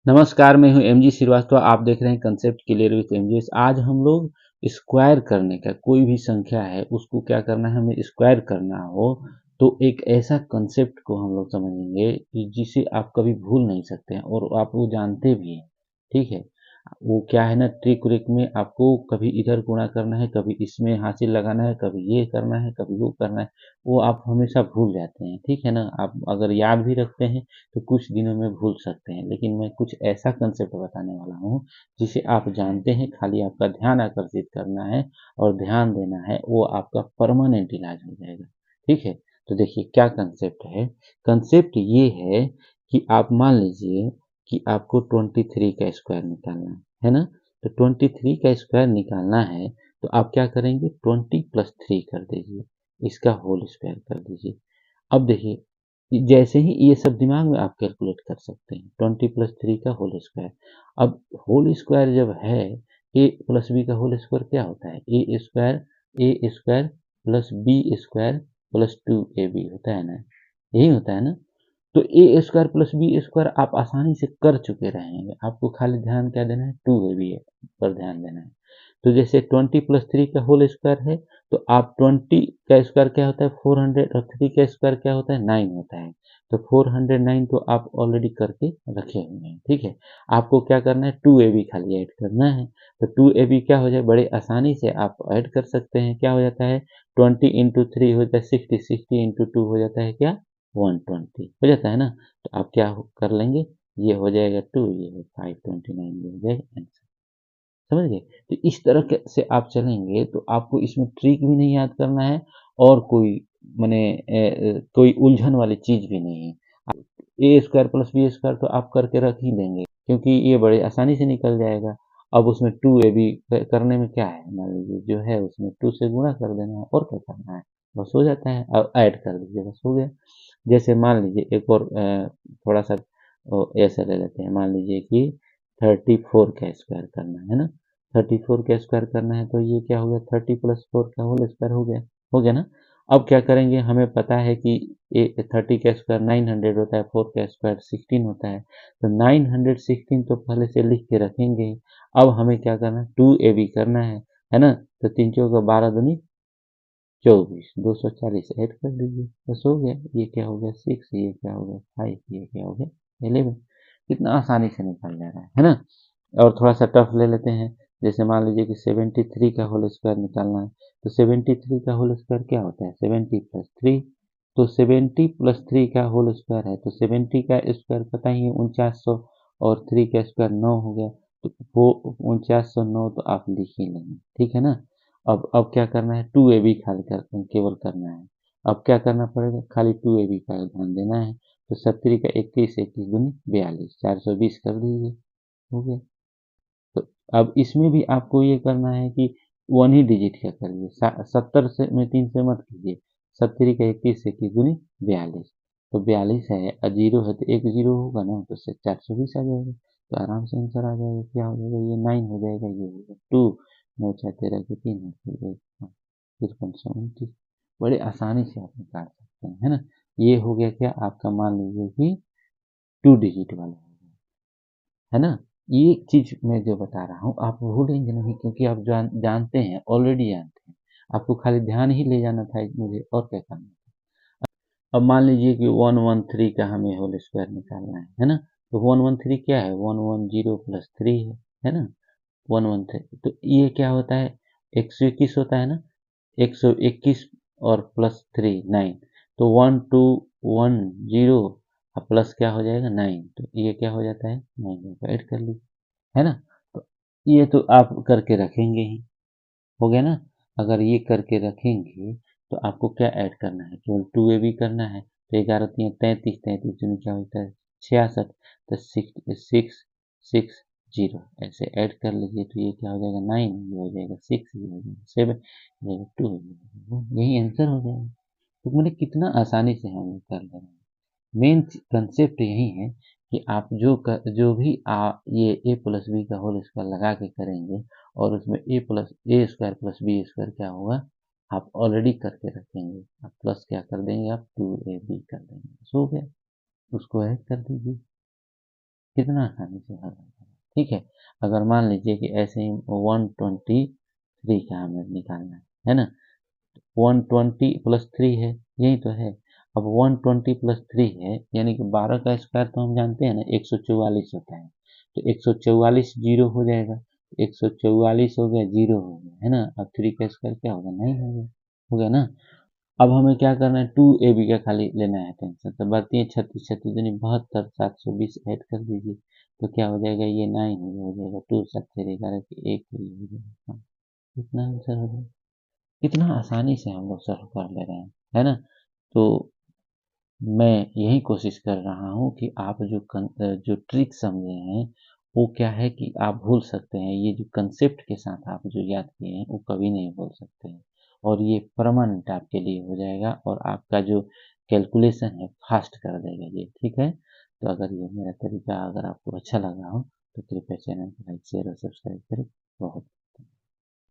नमस्कार, मैं हूँ एमजी श्रीवास्तव। आप देख रहे हैं कंसेप्ट क्लियर विथ एमजी। आज हम लोग स्क्वायर करने का, कोई भी संख्या है उसको क्या करना है, हमें स्क्वायर करना हो तो एक ऐसा कंसेप्ट को हम लोग समझेंगे कि जिसे आप कभी भूल नहीं सकते हैं और आप वो जानते भी हैं। ठीक है, वो क्या है ना, ट्रिक व्रिक में आपको कभी इधर गुणा करना है, कभी इसमें हासिल लगाना है, कभी ये करना है, कभी वो करना है, वो आप हमेशा भूल जाते हैं। ठीक है ना, आप अगर याद भी रखते हैं तो कुछ दिनों में भूल सकते हैं, लेकिन मैं कुछ ऐसा कंसेप्ट बताने वाला हूँ जिसे आप जानते हैं, खाली आपका ध्यान आकर्षित करना है और ध्यान देना है, वो आपका परमानेंट इलाज हो जाएगा। ठीक है, तो देखिए क्या कंसेप्ट है। कंसेप्ट ये है कि आप मान लीजिए कि आपको 23 का स्क्वायर निकालना है ना, तो 23 का स्क्वायर निकालना है तो आप क्या करेंगे, 20 + 3 कर दीजिए, इसका होल स्क्वायर कर दीजिए। अब देखिए, जैसे ही ये सब दिमाग में आप कैलकुलेट कर सकते हैं, 20 + 3 का होल स्क्वायर। अब होल स्क्वायर जब है, ए प्लस बी का होल स्क्वायर क्या होता है, A square plus B square plus 2ab होता है ना, यही होता है ना। तो A square plus B square आप आसानी से कर चुके रहेंगे, आपको खाली ध्यान क्या देना है, 2ab पर ध्यान देना है। तो जैसे 20 + 3 का होल स्क्वायर है, तो आप 20 का स्क्वायर क्या होता है 400, और 3 का स्क्वायर क्या होता है 9 होता है। तो 409 तो आप ऑलरेडी करके रखे हुए हैं। ठीक है, आपको क्या करना है, 2ab खाली ऐड करना है। तो 2ab क्या हो जाए, बड़े आसानी से आप ऐड कर सकते हैं। क्या हो जाता है, 20 × 3 हो जाता है 60, 60 × 2 हो जाता है क्या, 120 हो जाता है ना। तो आप क्या कर लेंगे, ये हो जाएगा 2, ये है 529, ये हो जाएगा आंसर। समझ गए। तो इस तरह से आप चलेंगे तो आपको इसमें ट्रिक भी नहीं याद करना है और कोई माने कोई उलझन वाली चीज भी नहीं है। A square plus B square तो आप करके रख ही लेंगे, क्योंकि ये बड़े आसानी से निकल जाएगा। अब उसमें 2ab करने में क्या है, मान लीजिए जो है उसमें 2 से गुणा कर देना है और क्या करना है, बस हो जाता है। अब ऐड कर दीजिए, बस हो गया। जैसे मान लीजिए एक और थोड़ा सा ऐसा ले लेते हैं, मान लीजिए कि 34 का स्क्वायर करना है ना। 34 का स्क्वायर करना है तो ये क्या हो गया, 30 + 4 का होल स्क्वायर हो गया ना। अब क्या करेंगे, हमें पता है कि 30 का स्क्वायर 900 होता है, 4 का स्क्वायर 16 होता है। तो 916 तो पहले से लिख के रखेंगे ही। अब हमें क्या करना है, 2ab करना है ना। तो 3 चौका 12 दूनी 24, 240 ऐड कर लीजिए, बस हो गया। ये क्या हो गया 6, ये क्या हो गया 5, ये क्या हो गया 11। कितना आसानी से निकल जा रहा है ना। और थोड़ा सा टफ ले लेते हैं। जैसे मान लीजिए कि 73 का होल स्क्वायर निकालना है, तो 73 का होल स्क्वायर क्या होता है, 70 + 3। तो 70 + 3 का होल स्क्वायर है, तो 70 का स्क्वायर पता ही है 4900, और 3 का स्क्वायर 9 हो गया। तो वो 4909 तो आप लिख ही लेंगे। ठीक है ना। अब क्या करना है, 2ab खाली केवल करना है। अब क्या करना पड़ेगा, खाली 2ab का ध्यान देना है। तो 70 का 21, 21 दूनी 42, 420 कर दीजिए, हो गया। तो अब इसमें भी आपको ये करना है कि वन ही डिजिट का करिए, 70 से में 3 से मत कीजिए। 70 का 21 से 21 दूनी 42, तो 42 है और जीरो है, तो एक जीरो होगा ना, तो उससे 420 आ जाएगा। तो आराम से आंसर आ जाएगा। क्या हो जाएगा, ये 9 हो जाएगा, ये हो जाएगा 2, 9 6 13 के 3 है, फिर 1 53 29। बड़े आसानी से आप निकाल सकते हैं, है ना। ये हो गया क्या आपका, मान लीजिए कि 2 डिजिट वाला हो गया, है ना। ये चीज मैं जो बता रहा हूँ आप भूलेंगे नहीं, क्योंकि आप जानते हैं, ऑलरेडी जानते हैं। आपको खाली ध्यान ही ले जाना था मुझे, और क्या करना था। अब मान लीजिए कि 113 का हमें होल स्क्वायर निकालना है ना। तो 113 क्या है, 110 + 3 है ना। 113 तो ये क्या होता है, 121 होता है ना। 121 और प्लस 3 9, तो 1210 और प्लस क्या हो जाएगा 9, तो ये क्या हो जाता है 9 को ऐड कर लीजिए, है ना। तो ये तो आप करके रखेंगे ही, हो गया ना। अगर ये करके रखेंगे तो आपको क्या ऐड करना है, केवल 2ab करना है। तो 11 3 33, 33 दूनी क्या होता है 66, तो 6 ऐसे ऐड कर लीजिए। तो ये क्या हो जाएगा 9, ये हो जाएगा 6, ये हो जाएगा 7, ये हो जाएगा 2, यही आंसर हो जाएगा। तो मैंने कितना आसानी से हम कर ले रहे हैं। मेन कंसेप्ट यही है कि आप जो भी ये ए प्लस बी का होल स्क्वायर लगा के करेंगे, और उसमें ए स्क्वायर प्लस बी स्क्वायर क्या होगा, आप ऑलरेडी करके रखेंगे। आप प्लस क्या कर देंगे, आप 2ab कर देंगे, बस हो गया। उसको ऐड कर दीजिए। कितना आसानी से हल हो जाएगा। ठीक है, अगर मान लीजिए कि ऐसे ही 123 का हमें निकालना है ना, 120 प्लस 3 है, यही तो है। अब 120 प्लस 3 है, यानी कि 12 का स्क्वायर तो हम जानते हैं ना 144 होता है, तो 144 जीरो हो जाएगा, 144 हो गया, जीरो हो गया, है ना। अब 3 का स्क्वायर क्या होगा, 9 हो गया ना। अब हमें क्या करना है, 2ab का खाली लेना है टेंशन, तो बढ़ती है 36 36 दूनी 72, 720 ऐड कर दीजिए, तो क्या हो जाएगा, ये 9 हो जाएगा, 2 7 6 11 के एक ही हो जाएगा। इतना आंसर हो जाएगा, कितना आसानी से हम लोग सॉल्व कर ले रहे हैं, है ना। तो मैं यही कोशिश कर रहा हूँ कि आप जो ट्रिक समझे हैं वो क्या है कि आप भूल सकते हैं, ये जो कंसेप्ट के साथ आप जो याद किए हैं वो कभी नहीं भूल सकते हैं, और ये परमानेंट आपके लिए हो जाएगा, और आपका जो कैलकुलेशन है फास्ट कर देगा ये। ठीक है, तो अगर ये मेरा तरीका अगर आपको अच्छा लगा हो तो कृपया चैनल को लाइक शेयर और सब्सक्राइब करें। बहुत